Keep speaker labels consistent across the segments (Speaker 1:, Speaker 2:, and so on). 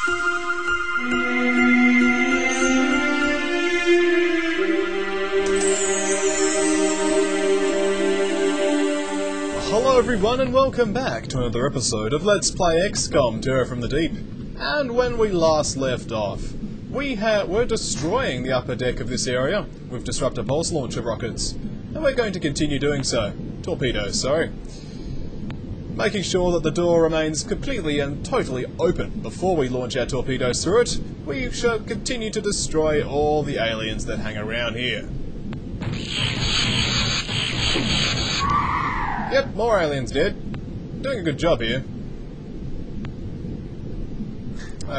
Speaker 1: Hello everyone and welcome back to another episode of Let's Play XCOM Terror from the Deep. And when we last left off, we're destroying the upper deck of this area with disruptor pulse launcher rockets. And we're going to continue doing so. Torpedoes, sorry. Making sure that the door remains completely and totally open before we launch our torpedoes through it. We shall continue to destroy all the aliens that hang around here. Yep, more aliens dead. Doing a good job here.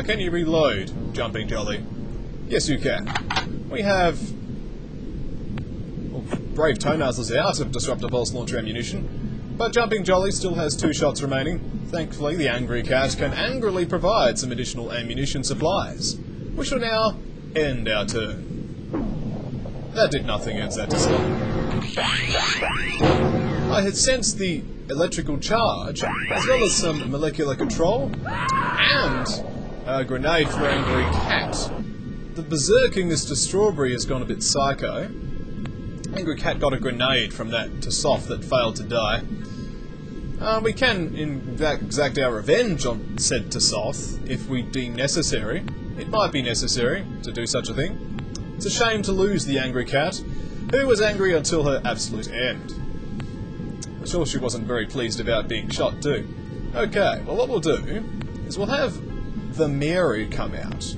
Speaker 1: Can you reload, Jumping Jolly? Yes, you can. We have... well, Brave Toenails is out of Disruptor Pulse Launcher ammunition, but Jumping Jolly still has 2 shots remaining. Thankfully, the Angry Cat can angrily provide some additional ammunition supplies. We shall now end our turn. That did nothing against that display. I had sensed the electrical charge, as well as some molecular control, and a grenade for Angry Cat. The berserking Mr. Strawberry has gone a bit psycho. Angry Cat got a grenade from that Tassoff that failed to die. We can, in fact, exact our revenge on said Tassoff, if we deem necessary. It might be necessary to do such a thing. It's a shame to lose the Angry Cat, who was angry until her absolute end. I'm sure she wasn't very pleased about being shot too. Okay, well what we'll do is we'll have the Mary come out.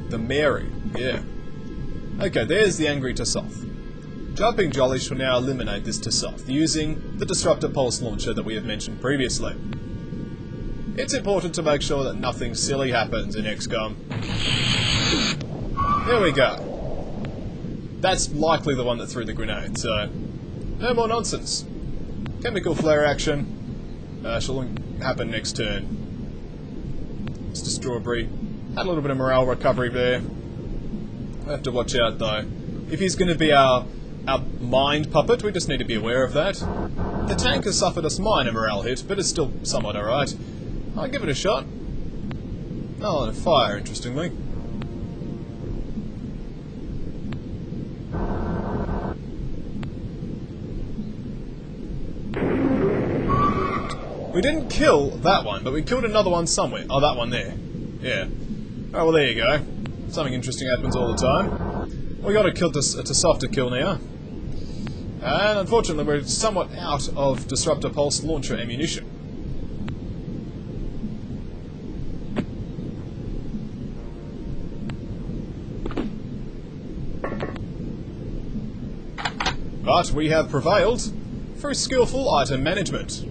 Speaker 1: The Mary, yeah. Okay, there's the angry Tassoff. Jumping Jolly shall now eliminate this Tassoff using the Disruptor Pulse Launcher that we have mentioned previously. It's important to make sure that nothing silly happens in XCOM. There we go. That's likely the one that threw the grenade, so no more nonsense. Chemical flare action shall happen next turn. Mr. Strawberry had a little bit of morale recovery there. I have to watch out though. If he's going to be our mind puppet, we just need to be aware of that. The tank has suffered a minor morale hit, but it's still somewhat alright. I'll give it a shot. Oh, and a fire, interestingly. We didn't kill that one, but we killed another one somewhere. Oh, that one there. Yeah. Oh, well, there you go. Something interesting happens all the time. We got a Tassoff to kill now. And unfortunately, we're somewhat out of Disruptor Pulse Launcher ammunition. But we have prevailed through skillful item management.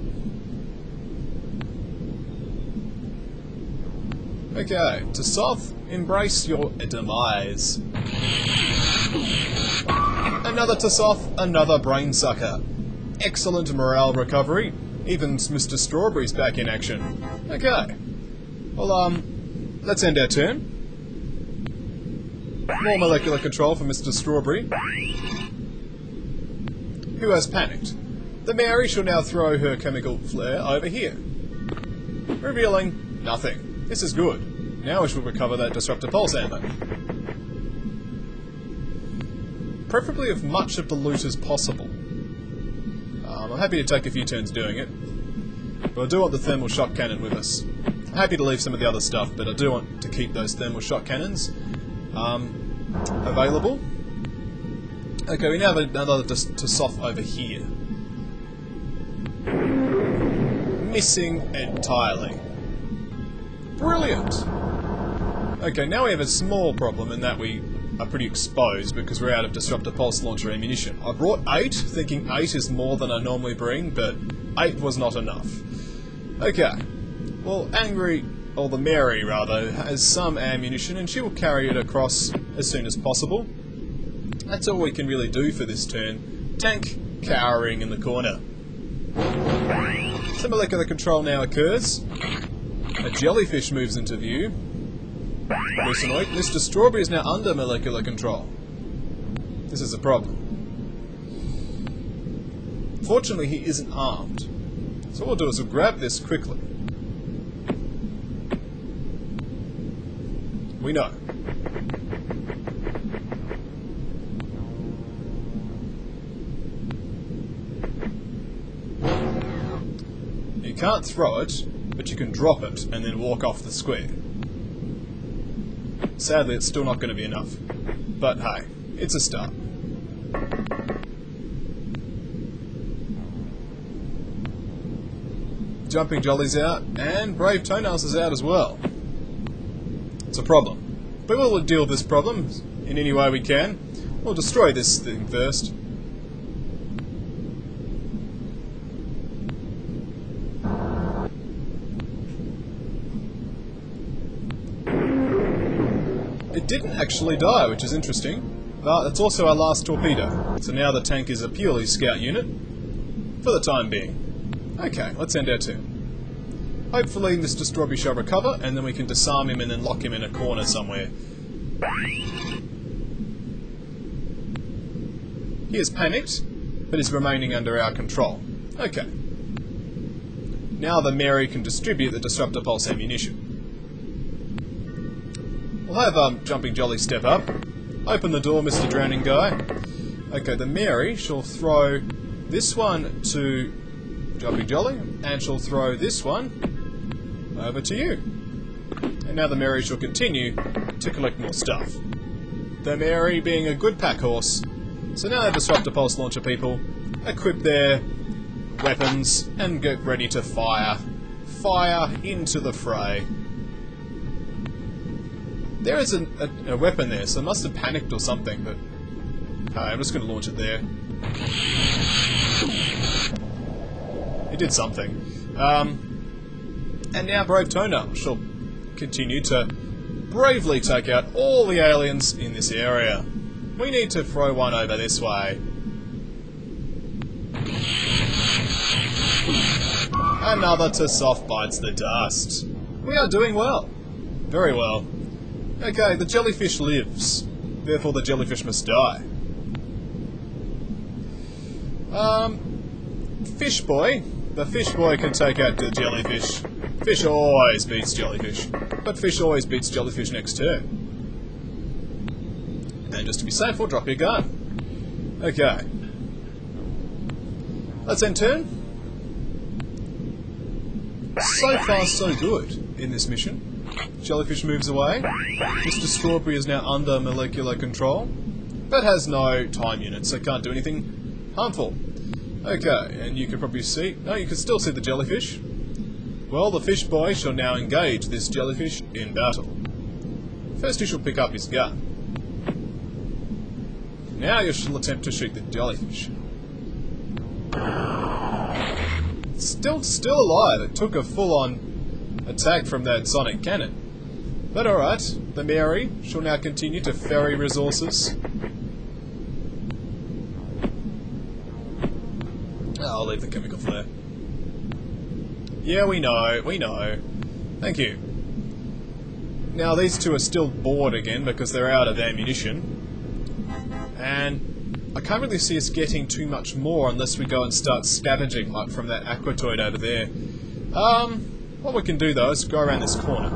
Speaker 1: Okay, Tassoff, embrace your demise. Another Tassoff, another brain sucker. Excellent morale recovery. Even Mr. Strawberry's back in action. Okay. Well, let's end our turn. More molecular control for Mr. Strawberry, who has panicked. The Mary shall now throw her chemical flare over here, revealing nothing. This is good. Now we shall recover that Disruptor Pulse ammo. Preferably of much of the loot as possible. I'm happy to take a few turns doing it. But I do want the thermal shock cannon with us. I'm happy to leave some of the other stuff, but I do want to keep those thermal shock cannons available. Okay, we now have another Tassoff over here. Missing entirely. Brilliant! Okay, now we have a small problem in that we are pretty exposed because we're out of Disruptor Pulse Launcher ammunition. I brought 8, thinking 8 is more than I normally bring, but 8 was not enough. Okay, well, the Mary rather, has some ammunition and she will carry it across as soon as possible. That's all we can really do for this turn. Tank cowering in the corner. Some molecular control now occurs. A jellyfish moves into view. Recently, Mr. Strawberry is now under molecular control. This is a problem. Fortunately, he isn't armed, So what we'll do is we'll grab this quickly. We know. You can't throw it, but you can drop it and then walk off the square. Sadly, it's still not going to be enough. But hey, it's a start. Jumping Jolly's out, and Brave Toenails is out as well. It's a problem. But we'll deal with this problem in any way we can. We'll destroy this thing first. It didn't actually die, which is interesting. But it's also our last torpedo. So now the tank is a purely scout unit. For the time being. Okay, let's end our turn. Hopefully Mr. Strawberry shall recover, and then we can disarm him and then lock him in a corner somewhere. He is panicked, but is remaining under our control. Okay. Now the Mary can distribute the Disruptor Pulse ammunition. We'll have Jumping Jolly step up. Open the door, Mr. Drowning Guy. Okay, the Mary shall throw this one to Jumping Jolly, and she'll throw this one over to you. And now the Mary shall continue to collect more stuff. The Mary being a good pack horse. So now the Disruptor Pulse Launcher people equip their weapons and get ready to fire. Fire into the fray. There is a weapon there, so it must have panicked or something, but I'm just going to launch it there. It did something. And now Brave Toenail shall continue to bravely take out all the aliens in this area. We need to throw one over this way. Another to soft bites the dust. We are doing well. Very well. Okay, the jellyfish lives. Therefore the jellyfish must die. Fish boy. The fish boy can take out the jellyfish. Fish always beats jellyfish. But fish always beats jellyfish next turn. And just to be safe, we'll drop your gun. Okay. Let's end turn. So far, so good in this mission. Jellyfish moves away. Mr. Strawberry is now under molecular control, but has no time unit, so can't do anything harmful. Okay, and you can probably see... No, you can still see the jellyfish. Well, the fish boy shall now engage this jellyfish in battle. First he shall pick up his gun. Now you shall attempt to shoot the jellyfish. Still alive. It took a full-on attack from that sonic cannon. But alright, the Mary shall now continue to ferry resources. I'll leave the chemical flare. Yeah, we know. Thank you. Now these two are still bored again because they're out of ammunition. And I can't really see us getting too much more unless we go and start scavenging like from that aquatoid over there. What we can do though is go around this corner.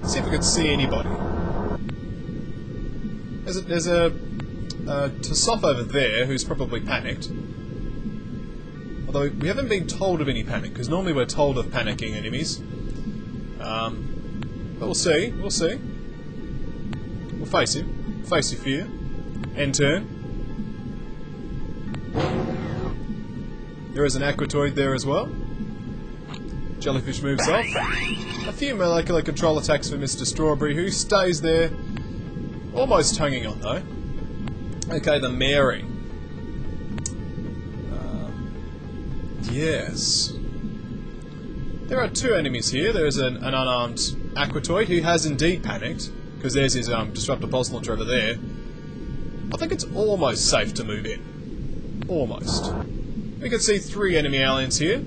Speaker 1: See if we can see anybody. There's a Tassoff over there who's probably panicked. Although we haven't been told of any panic, because normally we're told of panicking enemies. But we'll see. We'll face him. Face your fear. End turn. There is an aquatoid there as well. Jellyfish moves off. A few molecular control attacks for Mr. Strawberry, who stays there. Almost hanging on though. Okay, the Mary. Yes. There are two enemies here. There is an unarmed aquatoid who has indeed panicked, because there's his Disruptor Pulse Launcher over there. I think it's almost safe to move in. Almost. We can see 3 enemy aliens here.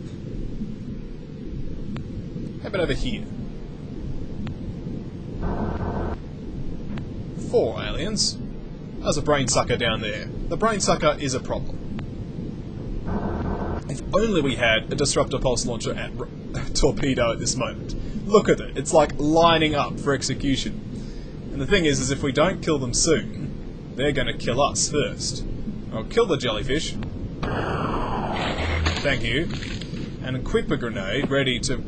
Speaker 1: How about over here? 4 aliens. There's a brain sucker down there. The brain sucker is a problem. only we had a disruptor pulse launcher and torpedo at this moment. Look at it. It's like lining up for execution. And the thing is if we don't kill them soon, they're going to kill us first. I'll kill the jellyfish. Thank you. And equip a grenade ready to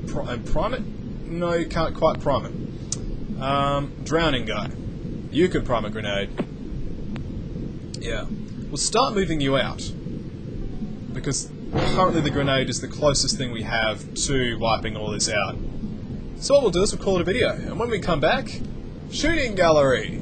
Speaker 1: prime it? No, you can't quite prime it. Drowning guy. You can prime a grenade. Yeah. We'll start moving you out. Because currently the grenade is the closest thing we have to wiping all this out. So what we'll do is we'll call it a video. And when we come back, shooting gallery.